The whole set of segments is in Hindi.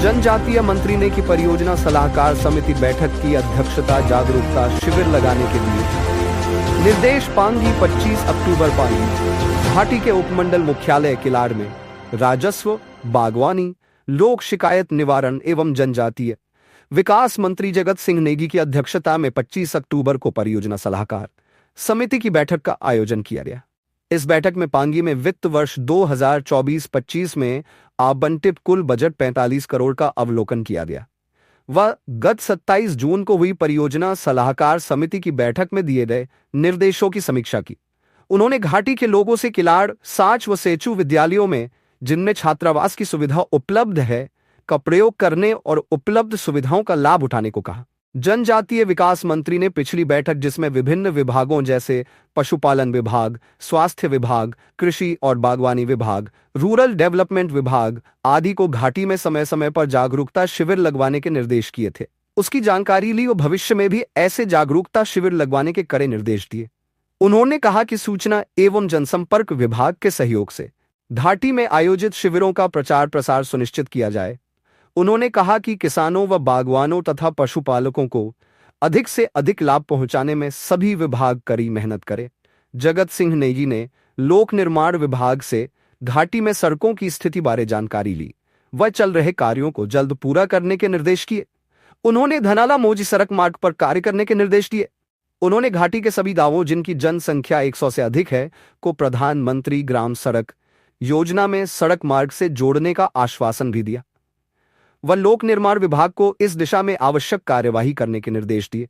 जनजातीय मंत्री ने की परियोजना सलाहकार समिति बैठक की अध्यक्षता। जागरूकता शिविर लगाने के लिए निर्देश। पांगी 25 अक्टूबर। पांगी घाटी के उपमंडल मुख्यालय किलाड़ में राजस्व, बागवानी, लोक शिकायत निवारण एवं जनजातीय विकास मंत्री जगत सिंह नेगी की अध्यक्षता में 25 अक्टूबर को परियोजना सलाहकार समिति की बैठक का आयोजन किया गया। इस बैठक में पांगी में वित्त वर्ष 2024-25 में आवंटित कुल बजट 45 करोड़ का अवलोकन किया गया। वह गत 27 जून को हुई परियोजना सलाहकार समिति की बैठक में दिए गए निर्देशों की समीक्षा की। उन्होंने घाटी के लोगों से किलाड़, साच व सेचू विद्यालयों में जिनमें छात्रावास की सुविधा उपलब्ध है का प्रयोग करने और उपलब्ध सुविधाओं का लाभ उठाने को कहा। जनजातीय विकास मंत्री ने पिछली बैठक, जिसमें विभिन्न विभागों जैसे पशुपालन विभाग, स्वास्थ्य विभाग, कृषि और बागवानी विभाग, रूरल डेवलपमेंट विभाग आदि को घाटी में समय समय पर जागरूकता शिविर लगवाने के निर्देश किए थे, उसकी जानकारी ली और भविष्य में भी ऐसे जागरूकता शिविर लगवाने के कड़े निर्देश दिए। उन्होंने कहा कि सूचना एवं जनसंपर्क विभाग के सहयोग से घाटी में आयोजित शिविरों का प्रचार प्रसार सुनिश्चित किया जाए। उन्होंने कहा कि किसानों व बागवानों तथा पशुपालकों को अधिक से अधिक लाभ पहुंचाने में सभी विभाग कड़ी मेहनत करें। जगत सिंह नेगी ने लोक निर्माण विभाग से घाटी में सड़कों की स्थिति बारे जानकारी ली व चल रहे कार्यों को जल्द पूरा करने के निर्देश किए। उन्होंने धनाला मोजी सड़क मार्ग पर कार्य करने के निर्देश दिए। उन्होंने घाटी के सभी गांवों जिनकी जनसंख्या 100 से अधिक है को प्रधानमंत्री ग्राम सड़क योजना में सड़क मार्ग से जोड़ने का आश्वासन भी दिया। वह लोक निर्माण विभाग को इस दिशा में आवश्यक कार्यवाही करने के निर्देश दिए।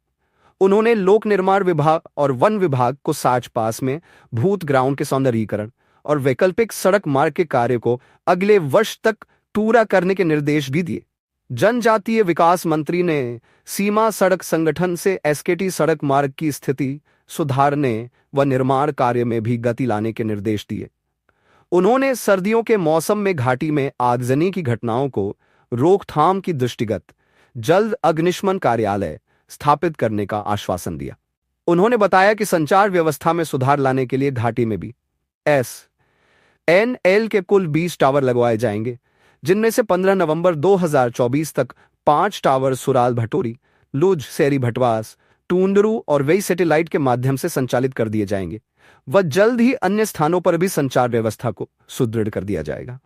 उन्होंने लोक निर्माण विभाग और वन विभाग को साच पास में भूत ग्राउंड के सौंदर्यीकरण और वैकल्पिक सड़क मार्ग के कार्य को अगले वर्ष तक पूरा करने के निर्देश भी दिए। जनजातीय विकास मंत्री ने सीमा सड़क संगठन से एसकेटी सड़क मार्ग की स्थिति सुधारने व निर्माण कार्य में भी गति लाने के निर्देश दिए। उन्होंने सर्दियों के मौसम में घाटी में आगजनी की घटनाओं को रोकथाम की दृष्टिगत जल्द अग्निशमन कार्यालय स्थापित करने का आश्वासन दिया। उन्होंने बताया कि संचार व्यवस्था में सुधार लाने के लिए घाटी में भी SNL के कुल 20 टावर लगवाए जाएंगे, जिनमें से 15 नवंबर 2024 तक 5 टावर सुराल भटोरी, लुज, सेरी भटवास, टूंडरू और वही सैटेलाइट के माध्यम से संचालित कर दिए जाएंगे। वह जल्द ही अन्य स्थानों पर भी संचार व्यवस्था को सुदृढ़ कर दिया जाएगा।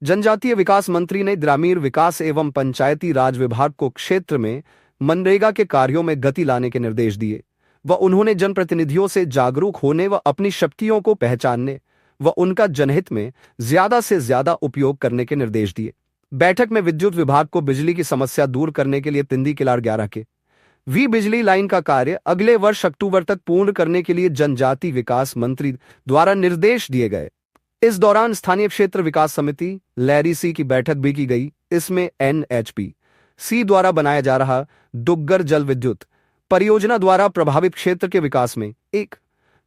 जनजातीय विकास मंत्री ने ग्रामीण विकास एवं पंचायती राज विभाग को क्षेत्र में मनरेगा के कार्यों में गति लाने के निर्देश दिए व उन्होंने जनप्रतिनिधियों से जागरूक होने व अपनी शक्तियों को पहचानने व उनका जनहित में ज्यादा से ज्यादा उपयोग करने के निर्देश दिए। बैठक में विद्युत विभाग को बिजली की समस्या दूर करने के लिए तिंदी किलाड़ 11 के बिजली लाइन का कार्य अगले वर्ष अक्टूबर तक पूर्ण करने के लिए जनजातीय विकास मंत्री द्वारा निर्देश दिए गए। इस दौरान स्थानीय क्षेत्र विकास समिति लैरी सी की बैठक भी की गई। इसमें NHPC द्वारा बनाया जा रहा डुग्गर जल विद्युत परियोजना द्वारा प्रभावित क्षेत्र के विकास में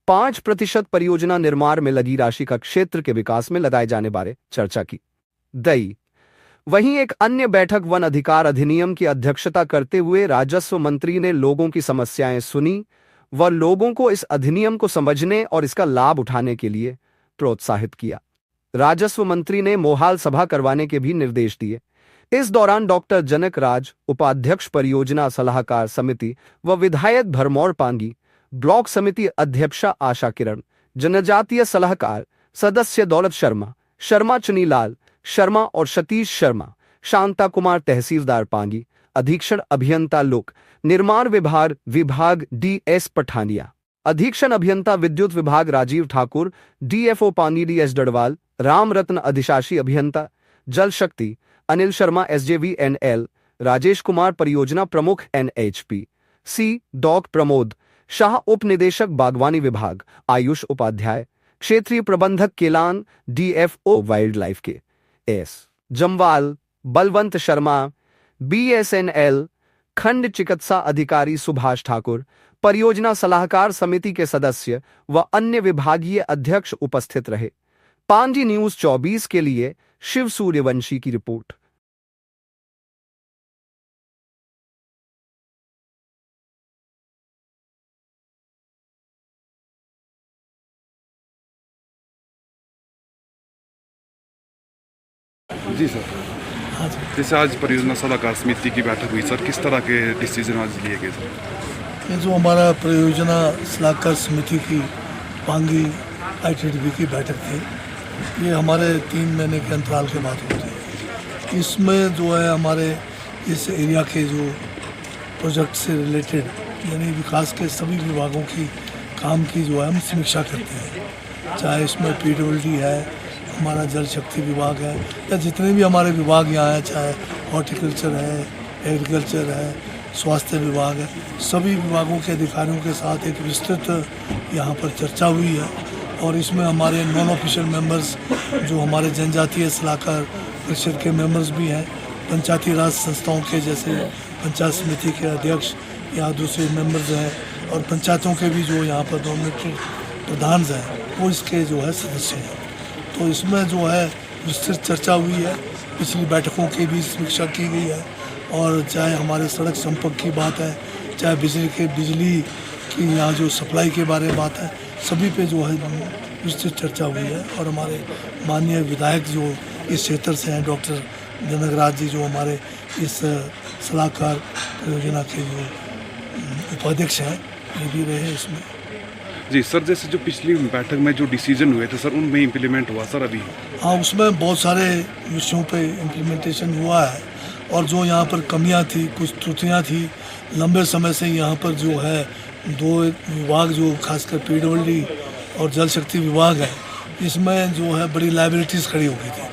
5% परियोजना निर्माण में लगी राशि का क्षेत्र के विकास में लगाए जाने बारे चर्चा की गई। वहीं एक अन्य बैठक वन अधिकार अधिनियम की अध्यक्षता करते हुए राजस्व मंत्री ने लोगों की समस्याएं सुनी व लोगों को इस अधिनियम को समझने और इसका लाभ उठाने के लिए प्रोत्साहित किया। राजस्व मंत्री ने मोहाल सभा करवाने के भी निर्देश दिए। इस दौरान डॉक्टर जनक राज, उपाध्यक्ष परियोजना सलाहकार समिति व विधायक भरमौर पांगी, ब्लॉक समिति अध्यक्षा आशा किरण, जनजातीय सलाहकार सदस्य दौलत शर्मा चुनीलाल शर्मा और सतीश शर्मा, शांता कुमार तहसीलदार पांगी, अधीक्षण अभियंता लोक निर्माण विभाग DS पठानिया, अधीक्षण अभियंता विद्युत विभाग राजीव ठाकुर, DFO पांगी DS डडवाल, राम रत्न अधिशासी अभियंता जल शक्ति अनिल शर्मा SJVNL, राजेश कुमार परियोजना प्रमुख NHPC, डॉ प्रमोद शाह उप निदेशक बागवानी विभाग, आयुष उपाध्याय क्षेत्रीय प्रबंधक केलान, DFO वाइल्ड लाइफ के S जमवाल, बलवंत शर्मा BSNL, खंड चिकित्सा अधिकारी सुभाष ठाकुर, परियोजना सलाहकार समिति के सदस्य व अन्य विभागीय अध्यक्ष उपस्थित रहे। पांजी न्यूज 24 के लिए शिव सूर्यवंशी की रिपोर्ट। जी सर। हाँ जी। जैसे आज परियोजना सलाहकार समिति की बैठक हुई सर, किस तरह के डिसीजन आज लिए गए सर? ये जो हमारा परियोजना सलाहकार समिति की पांगी ITDB की बैठक थी, ये हमारे 3 महीने के अंतराल के बाद होती है। इसमें जो है हमारे इस एरिया के जो प्रोजेक्ट से रिलेटेड यानी विकास के सभी विभागों की काम की जो है हम समीक्षा करते हैं। चाहे इसमें PWD है, हमारा जल शक्ति विभाग है, या जितने भी हमारे विभाग यहाँ हैं, चाहे हॉर्टिकल्चर है, एग्रीकल्चर है, स्वास्थ्य विभाग है, सभी विभागों के अधिकारियों के साथ एक विस्तृत यहाँ पर चर्चा हुई है। और इसमें हमारे नॉन ऑफिशियल मेंबर्स जो हमारे जनजातीय सलाहकार परिषद के मेंबर्स भी हैं, पंचायती राज संस्थाओं के जैसे पंचायत समिति के अध्यक्ष या दूसरे मेंबर्स हैं, और पंचायतों के भी जो यहाँ पर नॉमिनेटेड प्रधान हैं वो इसके जो है सदस्य हैं। तो इसमें जो है विस्तृत चर्चा हुई है, पिछली बैठकों की भी समीक्षा की गई है, और चाहे हमारे सड़क संपर्क की बात है, चाहे बिजली की यहाँ जो सप्लाई के बारे में बात है, सभी पे जो है विस्तृत चर्चा हुई है। और हमारे माननीय विधायक जो इस क्षेत्र से हैं, डॉक्टर जनकराज जी, जो हमारे इस सलाहकार परियोजना के जो उपाध्यक्ष हैं, ये भी रहे इसमें। जी सर, जैसे जो पिछली बैठक में जो डिसीजन हुए थे सर, उनमें इम्प्लीमेंट हुआ सर अभी? हाँ, उसमें बहुत सारे विषयों पे इम्प्लीमेंटेशन हुआ है, और जो यहाँ पर कमियाँ थी, कुछ त्रुटियाँ थी, लंबे समय से यहाँ पर जो है 2 विभाग जो खासकर PWD और जल शक्ति विभाग है, इसमें जो है बड़ी लाइबिलिटीज़ खड़ी हो गई थी,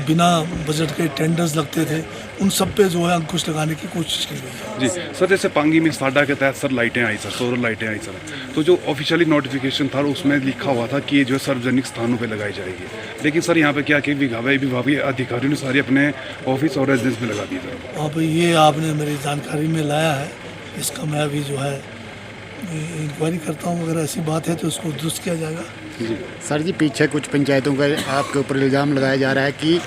बिना बजट के टेंडर्स लगते थे, उन सब पे जो है अंकुश लगाने की कोशिश की गई। जी सर, जैसे पांगी में साडा के तहत सर लाइटें आई सर, सोलर लाइटें आई सर, तो जो ऑफिशियली नोटिफिकेशन था उसमें लिखा हुआ था कि ये जो है सार्वजनिक स्थानों पे लगाई जाएगी, लेकिन सर यहाँ पे क्या कि विभागीय अधिकारियों ने सारी अपने ऑफिस और रेजिडेंस में लगा दी सर। हाँ भाई, ये आपने मेरी जानकारी में लाया है, इसका मैं अभी जो है इंक्वायरी करता हूँ, अगर ऐसी बात है तो उसको दुरुस्त किया जाएगा। जी सर जी, पीछे कुछ पंचायतों का आपके ऊपर इल्ज़ाम लगाया जा रहा है कि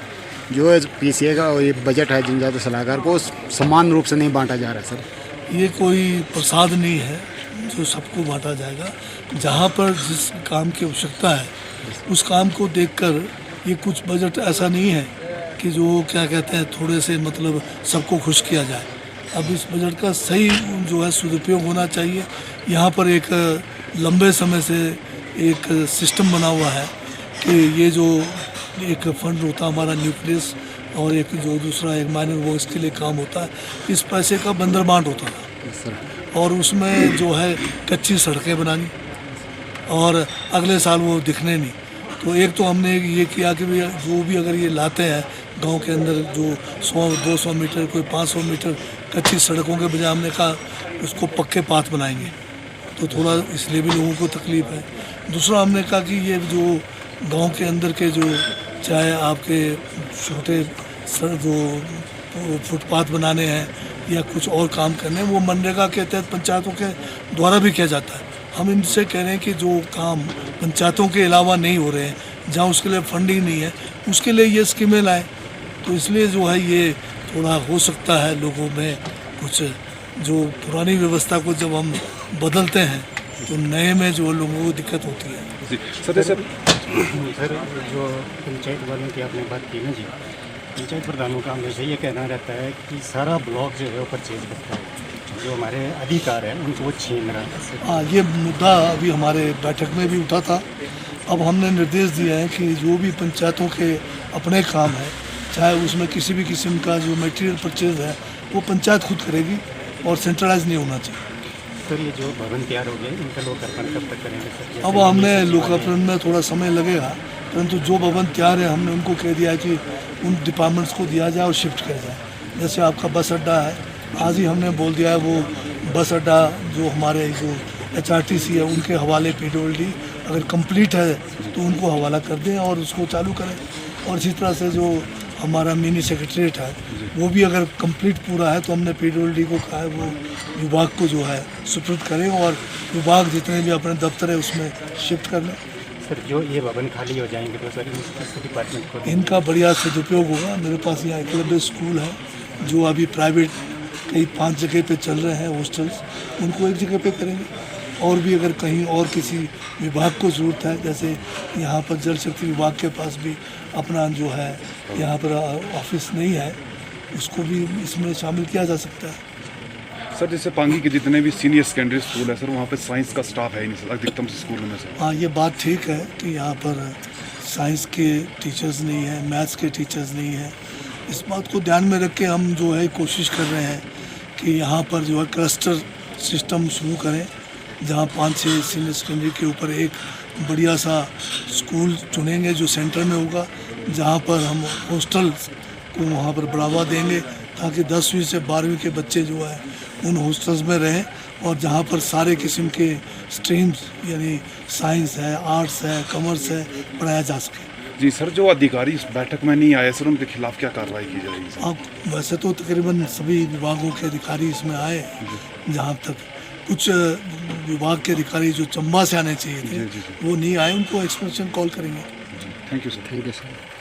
जो PCA का ये बजट है जनजातीय सलाहकार को समान रूप से नहीं बांटा जा रहा है सर। ये कोई प्रसाद नहीं है जो सबको बांटा जाएगा। जहाँ पर जिस काम की आवश्यकता है उस काम को देखकर, ये कुछ बजट ऐसा नहीं है कि जो क्या कहते हैं थोड़े से मतलब सबको खुश किया जाए। अब इस बजट का सही जो है सदुपयोग होना चाहिए। यहाँ पर एक लंबे समय से एक सिस्टम बना हुआ है कि ये जो एक फंड होता है हमारा न्यूक्लियस, और एक जो दूसरा एक माइनर वर्क्स के लिए काम होता है, इस पैसे का बंदरबांट होता था, और उसमें जो है कच्ची सड़कें बनानी और अगले साल वो दिखने नहीं। तो एक तो हमने ये किया कि भैया जो भी अगर ये लाते हैं गांव के अंदर जो 100-200 मीटर, कोई 500 मीटर कच्ची सड़कों के बजाय हमने कहा उसको पक्के पाथ बनाएंगे, तो थोड़ा इसलिए भी लोगों को तकलीफ है। दूसरा हमने कहा कि ये जो गांव के अंदर के जो चाहे आपके छोटे जो फुटपाथ बनाने हैं या कुछ और काम करने हैं, वो मनरेगा के तहत पंचायतों के द्वारा भी किया जाता है। हम इनसे कह रहे हैं कि जो काम पंचायतों के अलावा नहीं हो रहे हैं, जहाँ उसके लिए फंडिंग नहीं है, उसके लिए ये स्कीमें लाएँ। तो इसलिए जो है ये थोड़ा हो सकता है लोगों में कुछ, जो पुरानी व्यवस्था को जब हम बदलते हैं तो नए में जो लोगों को दिक्कत होती है। जी सर, जैसे सर जो पंचायत वालों की आपने बात की ना जी, पंचायत प्रधानों का हमेशा ये कहना रहता है कि सारा ब्लॉक जो है वो परचेज करता है, जो हमारे अधिकार है उनको वो छीन रहा है। हाँ, ये मुद्दा अभी हमारे बैठक में भी उठा था। अब हमने निर्देश दिया है कि जो भी पंचायतों के अपने काम है, चाहे उसमें किसी भी किस्म का जो मटेरियल परचेज है वो पंचायत खुद करेगी और सेंट्रलाइज नहीं होना चाहिए। सर ये जो भवन तैयार हो गए, इनका लोकार्पण कब तक करेंगे सर? अब हमने लोकार्पण में थोड़ा समय लगेगा, परंतु जो भवन तैयार है हमने उनको कह दिया कि उन डिपार्टमेंट्स को दिया जाए और शिफ्ट किया जाए। जैसे आपका बस अड्डा है, आज ही हमने बोल दिया है वो बस अड्डा जो हमारे जो HRTC है उनके हवाले PWD अगर कंप्लीट है तो उनको हवाला कर दें और उसको चालू करें। और इसी तरह से जो हमारा मिनी सेक्रेटरीट है वो भी अगर कंप्लीट पूरा है तो हमने PWD को कहा है वो विभाग को जो है सुपुर्द करें, और विभाग जितने भी अपने दफ्तर है उसमें शिफ्ट कर लें। सर जो ये भवन खाली हो जाएंगे तो सर इस डिपार्टमेंट को इनका बढ़िया सदुपयोग होगा। मेरे पास यहाँ एकलव्य स्कूल है जो अभी प्राइवेट कई 5 जगह पे चल रहे हैं हॉस्टल्स, उनको एक जगह पे करेंगे। और भी अगर कहीं और किसी विभाग को ज़रूरत है, जैसे यहाँ पर जल शक्ति विभाग के पास भी अपना जो है यहाँ पर ऑफिस नहीं है, उसको भी इसमें शामिल किया जा सकता है। सर जैसे पांगी के जितने भी सीनियर सेकेंडरी स्कूल है सर, वहाँ पे साइंस का स्टाफ है ही नहीं सर अधिकतम स्कूलों में सर। हाँ, ये बात ठीक है कि यहाँ पर साइंस के टीचर्स नहीं हैं, मैथ्स के टीचर्स नहीं हैं। इस बात को ध्यान में रख के हम जो है कोशिश कर रहे हैं कि यहाँ पर जो है क्लस्टर सिस्टम शुरू करें, जहाँ 5-6 सीनियर सेकेंडरी के ऊपर एक बढ़िया सा स्कूल चुनेंगे जो सेंटर में होगा, जहाँ पर हम हॉस्टल्स को वहाँ पर बढ़ावा देंगे ताकि 10वीं से 12वीं के बच्चे जो है उन हॉस्टल्स में रहें, और जहाँ पर सारे किस्म के स्ट्रीम्स यानी साइंस है, आर्ट्स है, कॉमर्स है पढ़ाया जा सके। जी सर, जो अधिकारी इस बैठक में नहीं आए सर, उनके खिलाफ क्या कार्रवाई की जाएगी सर? आप वैसे तो तकरीबन सभी विभागों के अधिकारी इसमें आए, जहाँ तक कुछ विभाग के अधिकारी जो चंबा से आने चाहिए थे वो नहीं आए, उनको एक्सप्रेशन कॉल करेंगे। Thank you sir. Thank you sir.